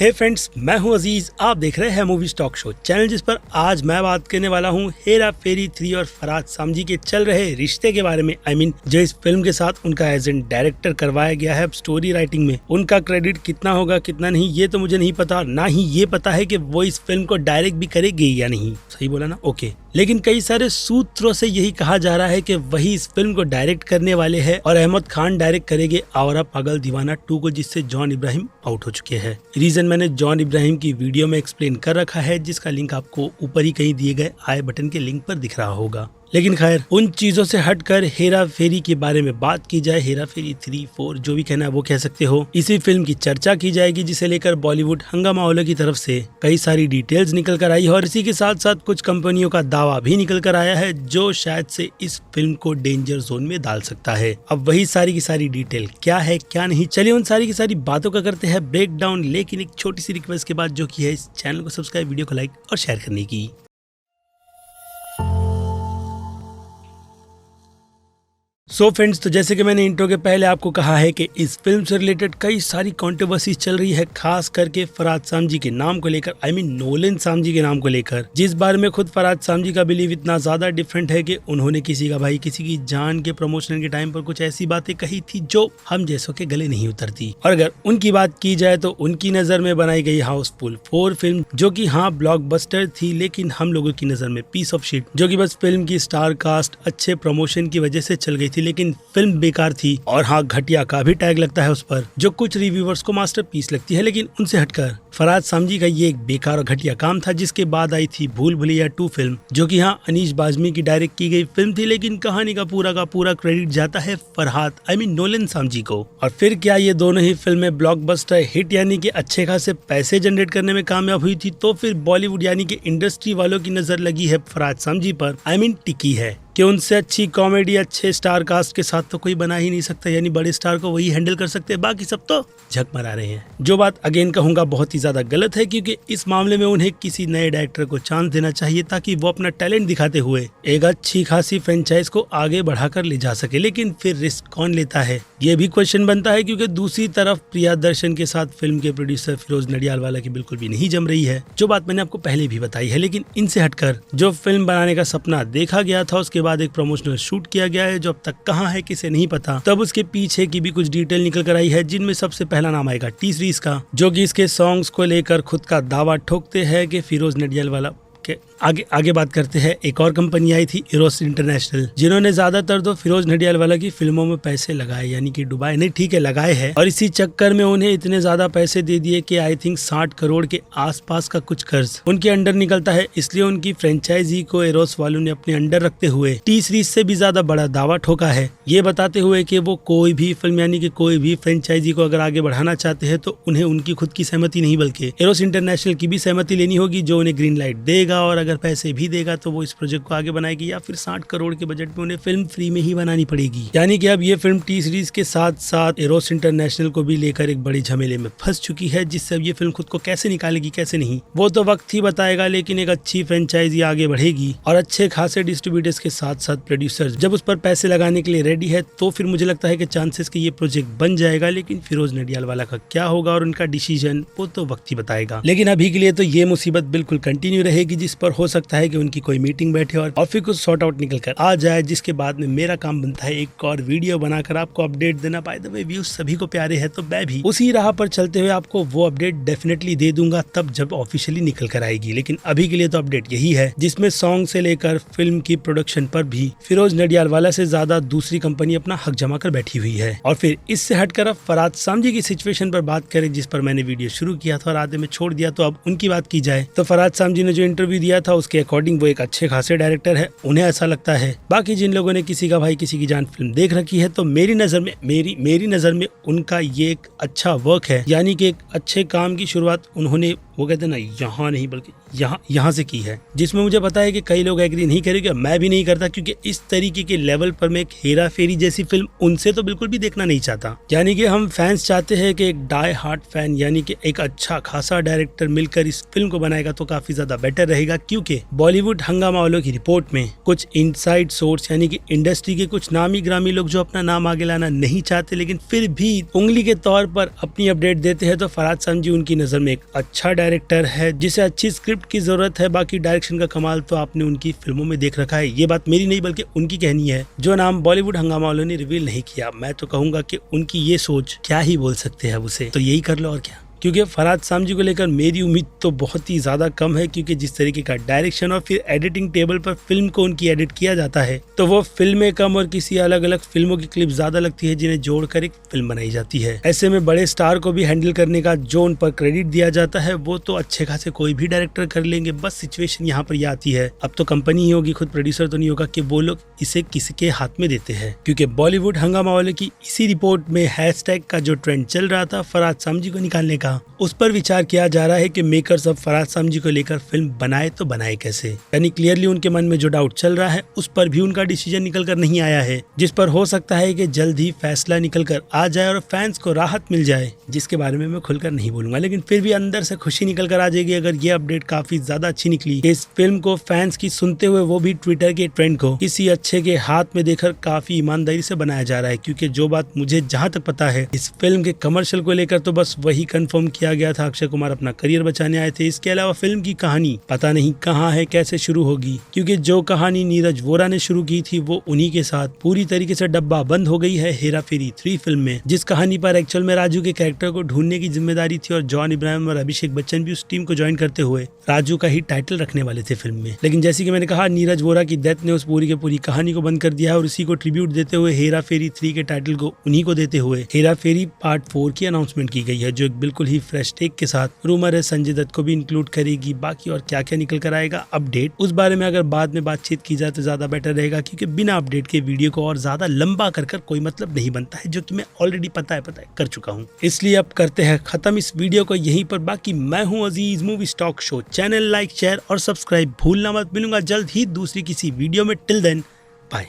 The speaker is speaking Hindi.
हे फ्रेंड्स, मैं हूं अजीज। आप देख रहे हैं मूवी टॉक शो चैनल, जिस पर आज मैं बात करने वाला हूं हेरा फेरी 3 और फरहाद सामजी के चल रहे रिश्ते के बारे में। जो इस फिल्म के साथ उनका एजेंट डायरेक्टर करवाया गया है स्टोरी राइटिंग में। उनका क्रेडिट कितना होगा कितना नहीं ये तो मुझे नहीं पता, ना ही ये पता है कि वो इस फिल्म को डायरेक्ट भी करेगी या नहीं। सही बोला ना? ओके। लेकिन कई सारे सूत्रों से यही कहा जा रहा है कि वही इस फिल्म को डायरेक्ट करने वाले हैं और अहमद खान डायरेक्ट करेंगे आवारा पागल दीवाना 2 को, जिससे जॉन इब्राहिम आउट हो चुके हैं। रीजन मैंने जॉन इब्राहिम की वीडियो में एक्सप्लेन कर रखा है, जिसका लिंक आपको ऊपर ही कहीं दिए गए आई बटन के लिंक पर दिख रहा होगा। लेकिन खैर, उन चीजों से हटकर हेरा फेरी के बारे में बात की जाए, हेरा फेरी 3, 4 जो भी कहना है वो कह सकते हो। इसी फिल्म की चर्चा की जाएगी, जिसे लेकर बॉलीवुड हंगामा वालों की तरफ से कई सारी डिटेल्स निकल कर आई है और इसी के साथ साथ कुछ कंपनियों का दावा भी निकल कर आया है जो शायद से इस फिल्म को डेंजर जोन में डाल सकता है। अब वही सारी की सारी डिटेल क्या है क्या नहीं, चलिए उन सारी की सारी बातों का करते हैं ब्रेक डाउन। लेकिन एक छोटी सी रिक्वेस्ट के बाद, जो की है इस चैनल को सब्सक्राइब, वीडियो को लाइक और शेयर करने की। सो फ्रेंड्स, तो जैसे कि मैंने इंट्रो के पहले आपको कहा है कि इस फिल्म से रिलेटेड कई सारी कंट्रोवर्सी चल रही है, खास करके फरहाद सामजी के नाम को लेकर, नोलन सामजी के नाम को लेकर, जिस बारे में खुद फरहाद सामजी का बिलीव इतना ज्यादा डिफरेंट है कि उन्होंने किसी का भाई किसी की जान के प्रमोशन के टाइम पर कुछ ऐसी बातें कही थी जो हम जैसों के गले नहीं उतरती। और अगर उनकी बात की जाए तो उनकी नजर में बनाई गई हाउसफुल 4 फिल्म, जो की हाँ ब्लॉकबस्टर थी, लेकिन हम लोगों की नजर में पीस ऑफ शिट, जो की बस फिल्म की स्टार कास्ट अच्छे प्रमोशन की वजह से चल गई थी, लेकिन फिल्म बेकार थी। और हाँ, घटिया का भी टैग लगता है उस पर, जो कुछ रिव्यूअर्स को मास्टरपीस लगती है। लेकिन उनसे हटकर फरहाद सामजी का ये एक बेकार और घटिया काम था, जिसके बाद आई थी भूल भुलैया 2 फिल्म, जो कि हाँ अनीश बाज़मी की डायरेक्ट की गई फिल्म थी, लेकिन कहानी का पूरा क्रेडिट जाता है फरहाद नोलन सामजी को। और फिर क्या ये दोनों ही फिल्में ब्लॉकबस्टर हिट यानी कि अच्छे खासे पैसे जनरेट करने में कामयाब हुई थी, तो फिर बॉलीवुड यानी कि इंडस्ट्री वालों की नजर लगी है फरहाद सामजी पर, टिकी है कि उनसे अच्छी कॉमेडी अच्छे स्टार कास्ट के साथ तो कोई बना ही नहीं सकता, यानी बड़े स्टार को वही हैंडल कर सकते हैं, बाकी सब तो झक मरा रहे हैं। जो बात अगेन कहूंगा बहुत ही ज्यादा गलत है, क्योंकि इस मामले में उन्हें किसी नए डायरेक्टर को चांस देना चाहिए, ताकि वो अपना टैलेंट दिखाते हुए एक अच्छी खासी फ्रेंचाइज को आगे बढ़ाकर ले जा सके। लेकिन फिर रिस्क कौन लेता है, ये भी क्वेश्चन बनता है, क्योंकि दूसरी तरफ प्रियदर्शन के साथ फिल्म के प्रोड्यूसर फिरोज नडियालवाला की बिल्कुल भी नहीं जम रही है, जो बात मैंने आपको पहले भी बताई है। लेकिन इनसे हटकर जो फिल्म बनाने का सपना देखा गया था, उसके बाद एक प्रमोशनल शूट किया गया है, जो अब तक कहाँ है किसे नहीं पता। तब उसके पीछे की भी कुछ डिटेल निकल कर आई है, जिनमें सबसे पहला नाम आएगा टी सीरीज का, जो कि इसके सॉन्ग्स को लेकर खुद का दावा ठोकते हैं कि फिरोज नडियालवाला के आगे बात करते हैं। एक और कंपनी आई थी इरोस इंटरनेशनल, जिन्होंने ज्यादातर तो फिरोज नडियालवाला की फिल्मों में पैसे लगाए, यानी कि डुबाए नहीं, ठीक है लगाए हैं, और इसी चक्कर में उन्हें इतने ज्यादा पैसे दे दिए कि आई थिंक 60 करोड़ के आसपास का कुछ कर्ज उनके अंडर निकलता है। इसलिए उनकी फ्रेंचाइजी को इरोस वालों ने अपने अंडर रखते हुए टी सीरीज से भी ज्यादा बड़ा दावा ठोका है, ये बताते हुए कि वो कोई भी फिल्म यानी कि कोई भी फ्रेंचाइजी को अगर आगे बढ़ाना चाहते हैं तो उन्हें उनकी खुद की सहमति नहीं बल्कि इरोस इंटरनेशनल की भी सहमति लेनी होगी, जो उन्हें ग्रीन लाइट देगा, और अगर पैसे भी देगा तो वो इस प्रोजेक्ट को आगे बनाएगी, या फिर 60 करोड़ के बजट में उन्हें फिल्म फ्री में ही बनानी पड़ेगी। यानी कि अब ये फिल्म टी सीरीज के साथ साथ एरोस इंटरनेशनल को भी लेकर एक बड़ी झमेले में फंस चुकी है, जिससे अब ये फिल्म खुद को कैसे निकालेगी कैसे नहीं वो तो वक्त ही बताएगा। लेकिन एक अच्छी फ्रेंचाइजी आगे बढ़ेगी और अच्छे खासे डिस्ट्रीब्यूटर्स के साथ साथ प्रोड्यूसर्स जब उस पर पैसे लगाने के लिए रेडी है, तो फिर मुझे लगता है कि चांसेस कि ये प्रोजेक्ट बन जाएगा। लेकिन फिरोज नडियालवाला का क्या होगा और उनका डिसीजन वो तो वक्त ही बताएगा। लेकिन अभी के लिए तो ये मुसीबत बिल्कुल कंटिन्यू रहेगी, जिस पर हो सकता है कि उनकी कोई मीटिंग बैठे और फिर कुछ सॉर्ट आउट निकल कर आ जाए, जिसके बाद में मेरा काम बनता है एक और वीडियो बनाकर आपको अपडेट देना। बाय द वे, व्यूज सभी को प्यारे हैं, तो मैं भी उसी राह पर चलते हुए आपको वो अपडेट डेफिनेटली दे दूंगा तब जब ऑफिशियली निकल कर आएगी। लेकिन अभी के लिए तो अपडेट यही है, जिसमें सॉन्ग से लेकर फिल्म की प्रोडक्शन पर भी फिरोज नडियालवाला से ज्यादा दूसरी कंपनी अपना हक जमा कर बैठी हुई है। और फिर इससे हटकर अब फरहाद सामजी की सिचुएशन पर बात करें, जिस पर मैंने वीडियो शुरू किया था और आधे में छोड़ दिया, तो अब उनकी बात की जाए तो फरहाद सामजी ने जो इंटरव्यू दिया था उसके अकॉर्डिंग वो एक अच्छे खासे डायरेक्टर है, उन्हें ऐसा लगता है। बाकी जिन लोगों ने किसी का भाई किसी की जान फिल्म देख रखी है, तो मेरी नजर में उनका ये एक अच्छा वर्क है, यानी कि एक अच्छे काम की शुरुआत उन्होंने वो कहते हैं ना यहाँ नहीं बल्कि यहाँ से की है, जिसमें मुझे पता है कि कई लोग एग्री नहीं करेंगे, मैं भी नहीं करता, क्योंकि इस तरीके के लेवल पर मैं एक हेरा फेरी जैसी फिल्म उनसे तो बिल्कुल भी देखना नहीं चाहता। यानी कि हम फैंस चाहते हैं कि एक डाई हार्ट फैन यानी कि एक अच्छा खासा डायरेक्टर मिलकर इस फिल्म को बनाएगा तो काफी ज्यादा बेटर रहेगा, क्योंकि बॉलीवुड हंगामा वालों की रिपोर्ट में कुछ इनसाइड सोर्स यानी कि इंडस्ट्री के कुछ नामी ग्रामी लोग जो अपना नाम आगे लाना नहीं चाहते लेकिन फिर भी उंगली के तौर पर अपनी अपडेट देते हैं, तो फरहाद सामजी उनकी नजर में एक अच्छा डायरेक्टर है जिसे अच्छी स्क्रिप्ट की जरूरत है। बाकी डायरेक्शन का कमाल तो आपने उनकी फिल्मों में देख रखा है। ये बात मेरी नहीं बल्कि उनकी कहनी है, जो नाम बॉलीवुड हंगामा वालों ने रिवील नहीं किया। मैं तो कहूंगा कि उनकी ये सोच क्या ही बोल सकते हैं उसे, तो यही कर लो और क्या। क्योंकि फरहाद सामजी को लेकर मेरी उम्मीद तो बहुत ही ज्यादा कम है, क्योंकि जिस तरीके का डायरेक्शन और फिर एडिटिंग टेबल पर फिल्म को उनकी एडिट किया जाता है तो वो फिल्में कम और किसी अलग अलग फिल्मों की क्लिप ज्यादा लगती है जिन्हें जोड़कर एक फिल्म बनाई जाती है। ऐसे में बड़े स्टार को भी हैंडल करने का जो उन पर क्रेडिट दिया जाता है वो तो अच्छे खासे कोई भी डायरेक्टर कर लेंगे। बस सिचुएशन यहाँ पर यह आती है, अब तो कंपनी ही होगी, खुद प्रोड्यूसर तो नहीं होगा, कि वो लोग इसे किसके हाथ में देते हैं। क्योंकि बॉलीवुड हंगामा वाले की इसी रिपोर्ट में हैशटैग का जो ट्रेंड चल रहा था फरहाद सामजी को निकालने का, उस पर विचार किया जा रहा है कि मेकर्स अब फरहाद सामजी को लेकर फिल्म बनाए तो बनाए कैसे। यानी क्लियरली उनके मन में जो डाउट चल रहा है उस पर भी उनका डिसीजन निकल कर नहीं आया है, जिस पर हो सकता है कि जल्द ही फैसला निकल कर आ जाए और फैंस को राहत मिल जाए, जिसके बारे में मैं खुलकर नहीं बोलूंगा। लेकिन फिर भी अंदर से खुशी निकल कर आ जाएगी अगर ये अपडेट काफी ज्यादा अच्छी निकली। इस फिल्म को फैंस की सुनते हुए वो भी ट्विटर के ट्रेंड को किसी अच्छे के हाथ में देखकर काफी ईमानदारी से बनाया जा रहा है। क्योंकि जो बात मुझे जहाँ तक पता है इस फिल्म के कमर्शियल को लेकर तो बस वही कंफर्म किया गया था, अक्षय कुमार अपना करियर बचाने आए थे। इसके अलावा फिल्म की कहानी पता नहीं कहाँ है, कैसे शुरू होगी, क्योंकि जो कहानी नीरज वोरा ने शुरू की थी वो उन्हीं के साथ पूरी तरीके से डब्बा बंद हो गई है हेरा फेरी 3 फिल्म में, जिस कहानी पर एक्चुअल में राजू के कैरेक्टर को ढूंढने की जिम्मेदारी थी और जॉन इब्राहिम और अभिषेक बच्चन भी उस टीम को ज्वाइन करते हुए राजू का ही टाइटल रखने वाले थे फिल्म में। लेकिन जैसे कि मैंने कहा, नीरज वोरा की डेथ ने उस पूरी की पूरी कहानी को बंद कर दिया है और इसी को ट्रिब्यूट देते हुए हेरा फेरी 3 के टाइटल को उन्हीं को देते हुए हेरा फेरी पार्ट 4 की अनाउंसमेंट की गई है, जो एक बिल्कुल ही फ्रेश टेक के साथ रूमर है संजय दत्त को भी इंक्लूड करेगी। बाकी और क्या क्या निकल कर आएगा अपडेट, उस बारे में अगर बाद में बातचीत की जाए तो ज्यादा बेटर रहेगा, क्योंकि बिना अपडेट के वीडियो को और ज्यादा लंबा कर कोई मतलब नहीं बनता है, जो कि मैं ऑलरेडी पता है कर चुका हूँ। इसलिए अब करते हैं खत्म इस वीडियो को यहीं पर। बाकी मैं हूँ Aziz, movie stock show channel like share और सब्सक्राइब भूलना मत। मिलूंगा जल्द ही दूसरी किसी वीडियो में। Till then bye.